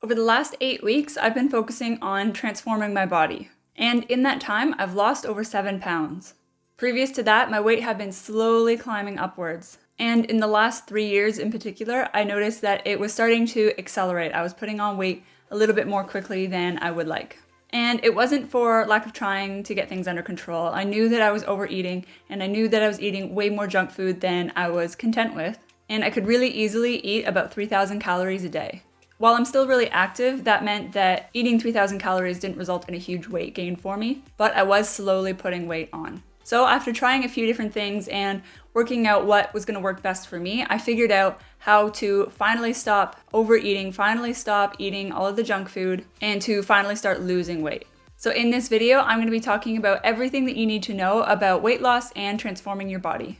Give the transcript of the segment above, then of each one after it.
Over the last 8 weeks, I've been focusing on transforming my body. And in that time, I've lost over 7 pounds. Previous to that, my weight had been slowly climbing upwards. And in the last 3 years in particular, I noticed that it was starting to accelerate. I was putting on weight a little bit more quickly than I would like. And it wasn't for lack of trying to get things under control. I knew that I was overeating, and I knew that I was eating way more junk food than I was content with. And I could really easily eat about 3,000 calories a day. While I'm still really active, that meant that eating 3,000 calories didn't result in a huge weight gain for me, but I was slowly putting weight on. So after trying a few different things and working out what was going to work best for me, I figured out how to finally stop overeating, finally stop eating all of the junk food, and to finally start losing weight. So in this video, I'm going to be talking about everything that you need to know about weight loss and transforming your body.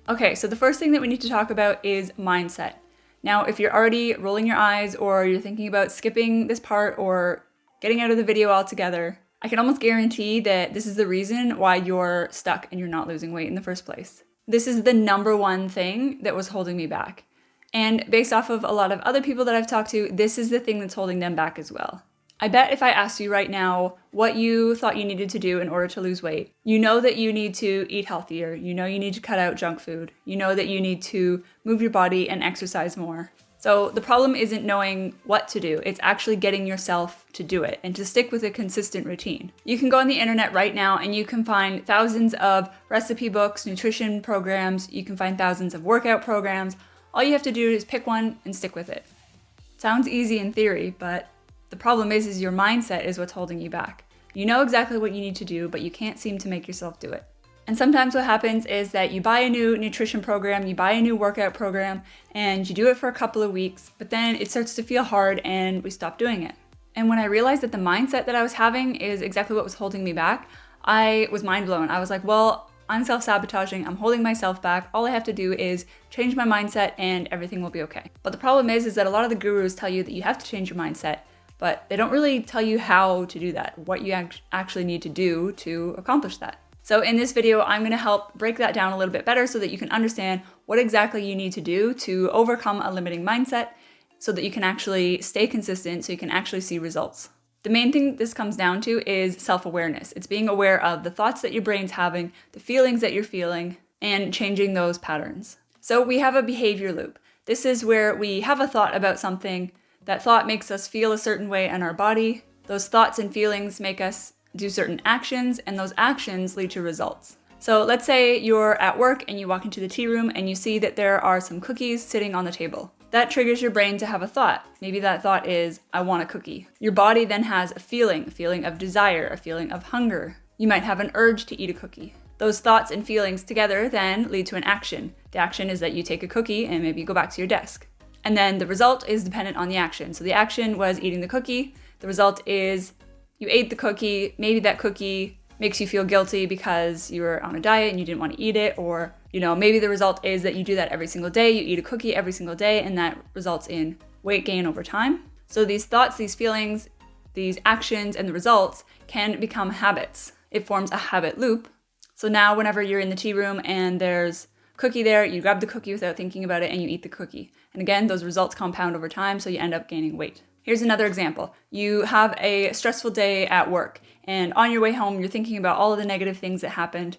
Okay, so the first thing that we need to talk about is mindset. Now, if you're already rolling your eyes or you're thinking about skipping this part or getting out of the video altogether, I can almost guarantee that this is the reason why you're stuck and you're not losing weight in the first place. This is the number one thing that was holding me back. And based off of a lot of other people that I've talked to, this is the thing that's holding them back as well. I bet if I asked you right now what you thought you needed to do in order to lose weight, you know that you need to eat healthier, you know you need to cut out junk food, you know that you need to move your body and exercise more. So the problem isn't knowing what to do, it's actually getting yourself to do it and to stick with a consistent routine. You can go on the internet right now and you can find thousands of recipe books, nutrition programs, you can find thousands of workout programs. All you have to do is pick one and stick with it. Sounds easy in theory, but the problem is your mindset is what's holding you back. You know exactly what you need to do, but you can't seem to make yourself do it. And sometimes what happens is that you buy a new nutrition program, you buy a new workout program, and you do it for a couple of weeks, but then it starts to feel hard and we stop doing it. And when I realized that the mindset that I was having is exactly what was holding me back, I was mind blown. I was like, well, I'm self-sabotaging, I'm holding myself back. All I have to do is change my mindset and everything will be okay. But the problem is that a lot of the gurus tell you that you have to change your mindset, but they don't really tell you how to do that, what you actually need to do to accomplish that. So in this video, I'm going to help break that down a little bit better so that you can understand what exactly you need to do to overcome a limiting mindset so that you can actually stay consistent, so you can actually see results. The main thing this comes down to is self-awareness. It's being aware of the thoughts that your brain's having, the feelings that you're feeling, and changing those patterns. So we have a behavior loop. This is where we have a thought about something. That thought makes us feel a certain way in our body. Those thoughts and feelings make us do certain actions, and those actions lead to results. So let's say you're at work and you walk into the tea room and you see that there are some cookies sitting on the table. That triggers your brain to have a thought. Maybe that thought is, I want a cookie. Your body then has a feeling of desire, a feeling of hunger. You might have an urge to eat a cookie. Those thoughts and feelings together then lead to an action. The action is that you take a cookie and maybe you go back to your desk. And then the result is dependent on the action. So the action was eating the cookie. The result is you ate the cookie. Maybe that cookie makes you feel guilty because you were on a diet and you didn't want to eat it. Or, maybe the result is that you do that every single day. You eat a cookie every single day and that results in weight gain over time. So these thoughts, these feelings, these actions, and the results can become habits. It forms a habit loop. So now whenever you're in the tea room and there's cookie there, you grab the cookie without thinking about it and you eat the cookie. And again, those results compound over time, so you end up gaining weight. Here's another example. You have a stressful day at work, and on your way home, you're thinking about all of the negative things that happened,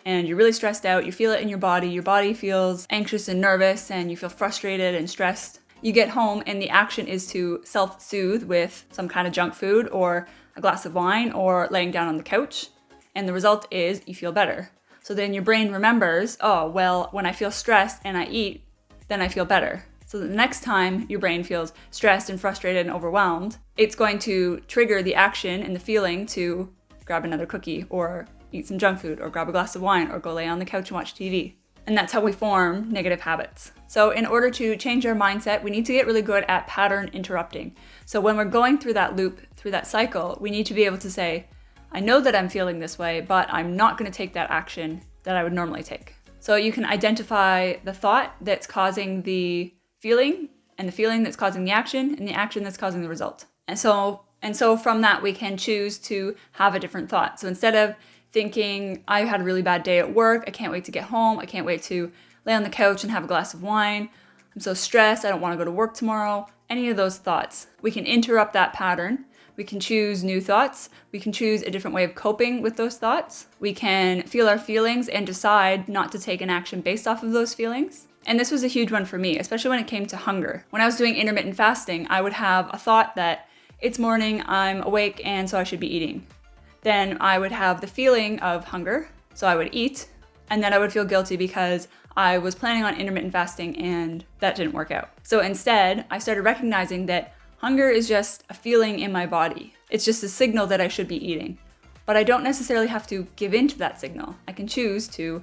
and you're really stressed out. You feel it in your body feels anxious and nervous, and you feel frustrated and stressed. You get home, and the action is to self-soothe with some kind of junk food, or a glass of wine, or laying down on the couch, and the result is you feel better. So then your brain remembers, oh, well, when I feel stressed and I eat, then I feel better. So the next time your brain feels stressed and frustrated and overwhelmed, it's going to trigger the action and the feeling to grab another cookie or eat some junk food or grab a glass of wine or go lay on the couch and watch TV. And that's how we form negative habits. So in order to change our mindset, we need to get really good at pattern interrupting. So when we're going through that loop, through that cycle, we need to be able to say, I know that I'm feeling this way, but I'm not going to take that action that I would normally take. So you can identify the thought that's causing the feeling, and the feeling that's causing the action that's causing the result. And so from that, we can choose to have a different thought. So instead of thinking, I had a really bad day at work, I can't wait to get home, I can't wait to lay on the couch and have a glass of wine. I'm so stressed, I don't want to go to work tomorrow. Any of those thoughts. We can interrupt that pattern. We can choose new thoughts. We can choose a different way of coping with those thoughts. We can feel our feelings and decide not to take an action based off of those feelings. And this was a huge one for me, especially when it came to hunger. When I was doing intermittent fasting, I would have a thought that it's morning, I'm awake, and so I should be eating. Then I would have the feeling of hunger, so I would eat, and then I would feel guilty because I was planning on intermittent fasting and that didn't work out. So instead, I started recognizing that hunger is just a feeling in my body. It's just a signal that I should be eating. But I don't necessarily have to give in to that signal. I can choose to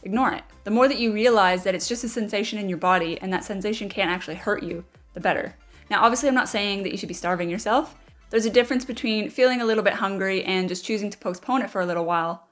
ignore it. The more that you realize that it's just a sensation in your body and that sensation can't actually hurt you, the better. Now, obviously, I'm not saying that you should be starving yourself. There's a difference between feeling a little bit hungry and just choosing to postpone it for a little while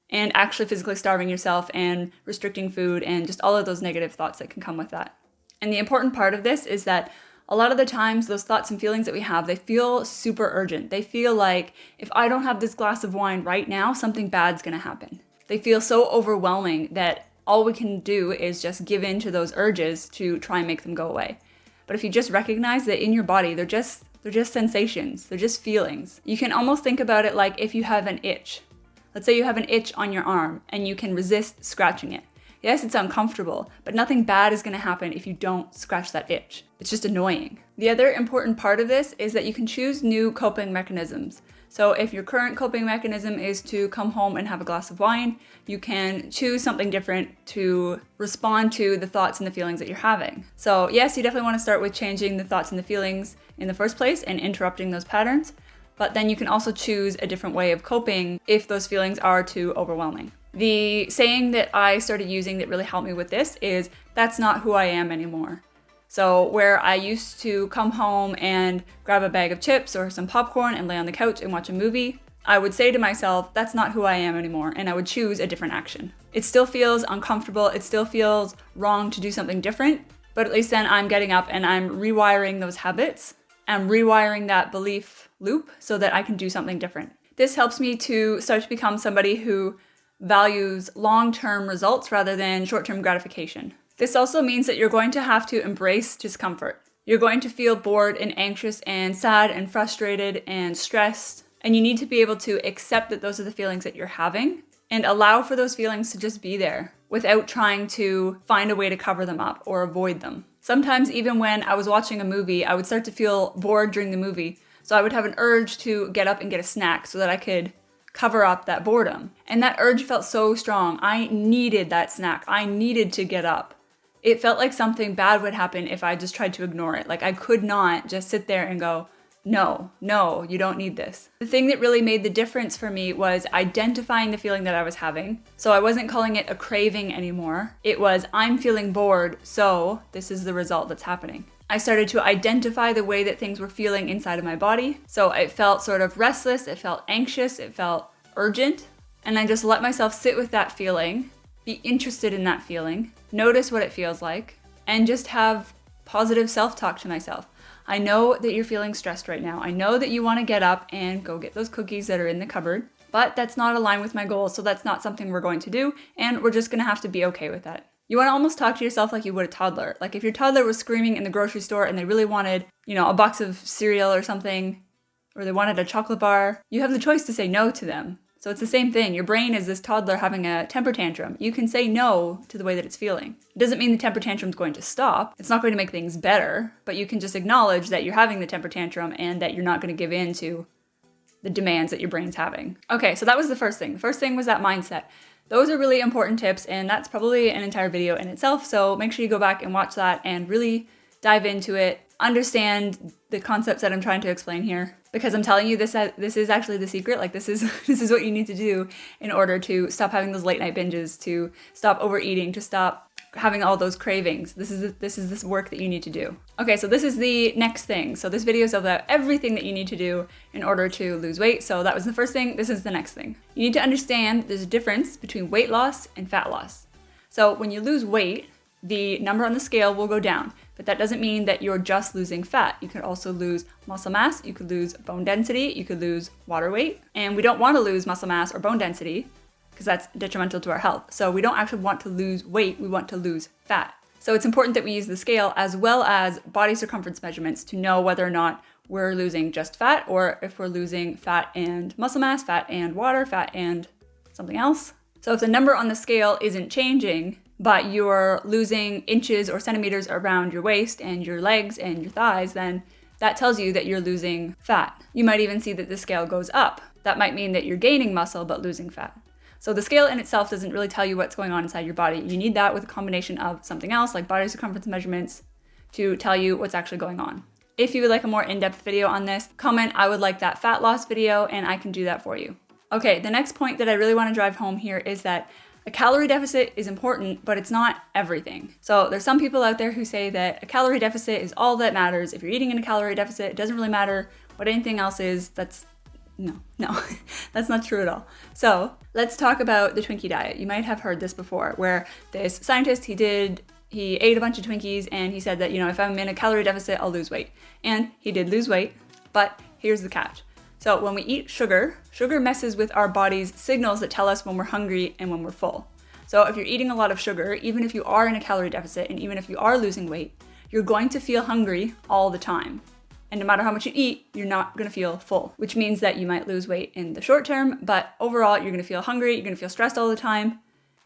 and actually physically starving yourself and restricting food and just all of those negative thoughts that can come with that. And the important part of this is that a lot of the times those thoughts and feelings that we have, they feel super urgent. They feel like if I don't have this glass of wine right now, something bad's gonna happen. They feel so overwhelming that all we can do is just give in to those urges to try and make them go away. But if you just recognize that in your body, they're just sensations, they're just feelings. You can almost think about it like if you have an itch. Let's say you have an itch on your arm and you can resist scratching it. Yes, it's uncomfortable, but nothing bad is gonna happen if you don't scratch that itch. It's just annoying. The other important part of this is that you can choose new coping mechanisms. So if your current coping mechanism is to come home and have a glass of wine, you can choose something different to respond to the thoughts and the feelings that you're having. So yes, you definitely want to start with changing the thoughts and the feelings in the first place and interrupting those patterns, but then you can also choose a different way of coping if those feelings are too overwhelming. The saying that I started using that really helped me with this is, that's not who I am anymore. So where I used to come home and grab a bag of chips or some popcorn and lay on the couch and watch a movie, I would say to myself, that's not who I am anymore, and I would choose a different action. It still feels uncomfortable, it still feels wrong to do something different, but at least then I'm getting up and I'm rewiring those habits. I'm rewiring that belief loop so that I can do something different. This helps me to start to become somebody who values long-term results rather than short-term gratification. This also means that you're going to have to embrace discomfort. You're going to feel bored and anxious and sad and frustrated and stressed, and you need to be able to accept that those are the feelings that you're having and allow for those feelings to just be there without trying to find a way to cover them up or avoid them. Sometimes even when I was watching a movie, I would start to feel bored during the movie, so I would have an urge to get up and get a snack so that I could cover up that boredom. And that urge felt so strong. I needed that snack. I needed to get up. It felt like something bad would happen if I just tried to ignore it. Like I could not just sit there and go, no, you don't need this. The thing that really made the difference for me was identifying the feeling that I was having. So I wasn't calling it a craving anymore. It was, I'm feeling bored, so this is the result that's happening. I started to identify the way that things were feeling inside of my body. So it felt sort of restless, it felt anxious, it felt urgent. And I just let myself sit with that feeling, be interested in that feeling, notice what it feels like, and just have positive self-talk to myself. I know that you're feeling stressed right now. I know that you want to get up and go get those cookies that are in the cupboard, but that's not aligned with my goals, so that's not something we're going to do, and we're just going to have to be okay with that. You want to almost talk to yourself like you would a toddler. Like if your toddler was screaming in the grocery store and they really wanted, a box of cereal or something, or they wanted a chocolate bar, you have the choice to say no to them. So it's the same thing. Your brain is this toddler having a temper tantrum. You can say no to the way that it's feeling. It doesn't mean the temper tantrum's going to stop. It's not going to make things better, but you can just acknowledge that you're having the temper tantrum and that you're not going to give in to the demands that your brain's having. Okay, so that was the first thing. The first thing was that mindset. Those are really important tips, and that's probably an entire video in itself, so make sure you go back and watch that and really dive into it, understand the concepts that I'm trying to explain here, because I'm telling you this is actually the secret. Like this is what you need to do in order to stop having those late night binges, to stop overeating, to stop having all those cravings. This is this work that you need to do. Okay, so this is the next thing. So this video is about everything that you need to do in order to lose weight. So that was the first thing. This is the next thing. You need to understand there's a difference between weight loss and fat loss. So when you lose weight, the number on the scale will go down, but that doesn't mean that you're just losing fat. You could also lose muscle mass, you could lose bone density, you could lose water weight, and we don't want to lose muscle mass or bone density because that's detrimental to our health. So we don't actually want to lose weight, we want to lose fat. So it's important that we use the scale as well as body circumference measurements to know whether or not we're losing just fat or if we're losing fat and muscle mass, fat and water, fat and something else. So if the number on the scale isn't changing, but you're losing inches or centimeters around your waist and your legs and your thighs, then that tells you that you're losing fat. You might even see that the scale goes up. That might mean that you're gaining muscle but losing fat. So the scale in itself doesn't really tell you what's going on inside your body. You need that with a combination of something else like body circumference measurements to tell you what's actually going on. If you would like a more in-depth video on this, comment I would like that fat loss video and I can do that for you. Okay, the next point that I really want to drive home here is that a calorie deficit is important, but it's not everything. So there's some people out there who say that a calorie deficit is all that matters. If you're eating in a calorie deficit, it doesn't really matter what anything else is. No, that's not true at all. So let's talk about the Twinkie diet. You might have heard this before, where this scientist, he ate a bunch of Twinkies and he said that, if I'm in a calorie deficit, I'll lose weight. And he did lose weight, but here's the catch. So when we eat sugar, sugar messes with our body's signals that tell us when we're hungry and when we're full. So if you're eating a lot of sugar, even if you are in a calorie deficit and even if you are losing weight, you're going to feel hungry all the time. And no matter how much you eat, you're not going to feel full, which means that you might lose weight in the short term, but overall, you're going to feel hungry, you're going to feel stressed all the time,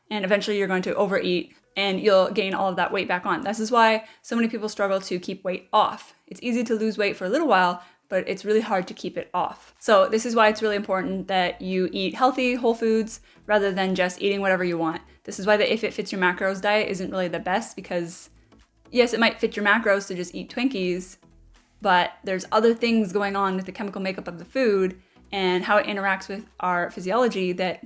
and eventually you're going to overeat and you'll gain all of that weight back on. This is why so many people struggle to keep weight off. It's easy to lose weight for a little while, but it's really hard to keep it off. So this is why it's really important that you eat healthy, whole foods, rather than just eating whatever you want. This is why the if it fits your macros diet isn't really the best, because yes, it might fit your macros to just eat Twinkies, but there's other things going on with the chemical makeup of the food and how it interacts with our physiology that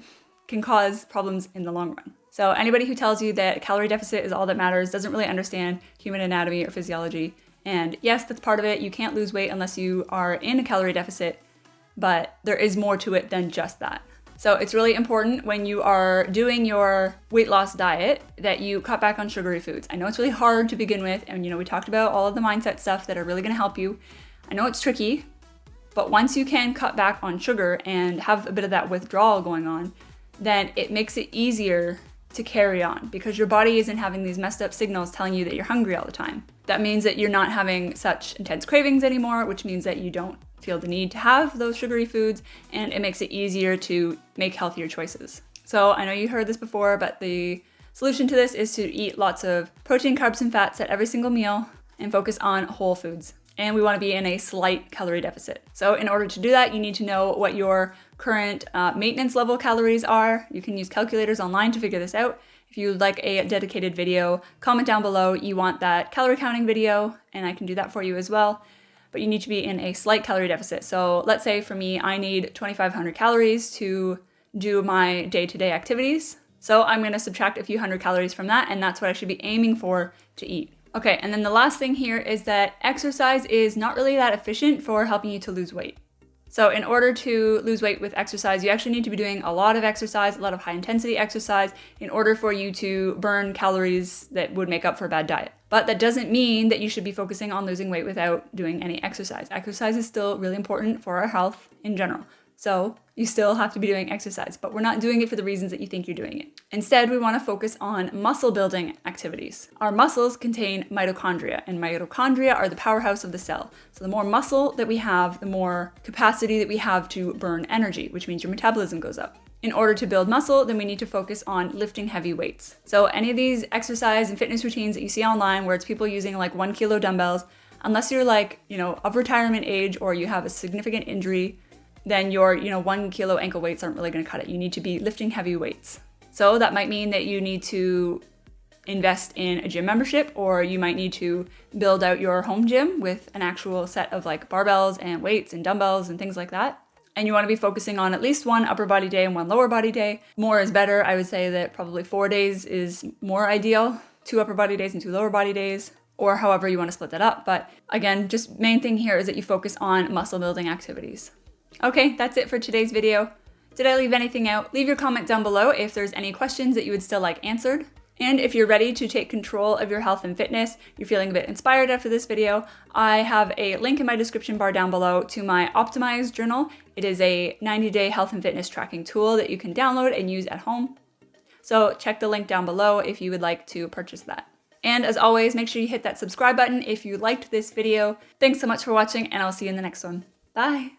can cause problems in the long run. So anybody who tells you that a calorie deficit is all that matters doesn't really understand human anatomy or physiology. And yes, that's part of it. You can't lose weight unless you are in a calorie deficit, but there is more to it than just that. So it's really important when you are doing your weight loss diet that you cut back on sugary foods. I know it's really hard to begin with, and we talked about all of the mindset stuff that are really going to help you. I know it's tricky, but once you can cut back on sugar and have a bit of that withdrawal going on, then it makes it easier to carry on because your body isn't having these messed up signals telling you that you're hungry all the time. That means that you're not having such intense cravings anymore, which means that you don't feel the need to have those sugary foods, and it makes it easier to make healthier choices. So I know you heard this before, but the solution to this is to eat lots of protein, carbs, and fats at every single meal and focus on whole foods. And we want to be in a slight calorie deficit. So in order to do that, you need to know what your current maintenance level calories are. You can use calculators online to figure this out. If you'd like a dedicated video, comment down below you want that calorie counting video, and I can do that for you as well. But you need to be in a slight calorie deficit. So let's say for me, I need 2,500 calories to do my day-to-day activities. So I'm going to subtract a few hundred calories from that, and that's what I should be aiming for to eat. Okay, and then the last thing here is that exercise is not really that efficient for helping you to lose weight. So in order to lose weight with exercise, you actually need to be doing a lot of exercise, a lot of high intensity exercise in order for you to burn calories that would make up for a bad diet. But that doesn't mean that you should be focusing on losing weight without doing any exercise. Exercise is still really important for our health in general. So you still have to be doing exercise, but we're not doing it for the reasons that you think you're doing it. Instead, we want to focus on muscle building activities. Our muscles contain mitochondria, and mitochondria are the powerhouse of the cell. So the more muscle that we have, the more capacity that we have to burn energy, which means your metabolism goes up. In order to build muscle, then we need to focus on lifting heavy weights. So any of these exercise and fitness routines that you see online where it's people using like 1 kilo dumbbells, unless you're like, of retirement age or you have a significant injury, then your, 1 kilo ankle weights aren't really going to cut it. You need to be lifting heavy weights. So that might mean that you need to invest in a gym membership, or you might need to build out your home gym with an actual set of like barbells and weights and dumbbells and things like that. And you want to be focusing on at least 1 upper body day and 1 lower body day. More is better. I would say that probably 4 days is more ideal. 2 upper body days and 2 lower body days, or however you want to split that up. But again, just main thing here is that you focus on muscle building activities. Okay, that's it for today's video. Did I leave anything out? Leave your comment down below if there's any questions that you would still like answered. And if you're ready to take control of your health and fitness, you're feeling a bit inspired after this video, I have a link in my description bar down below to my Optimized journal. It is a 90-day health and fitness tracking tool that you can download and use at home. So check the link down below if you would like to purchase that. And as always, make sure you hit that subscribe button if you liked this video. Thanks so much for watching, and I'll see you in the next one. Bye!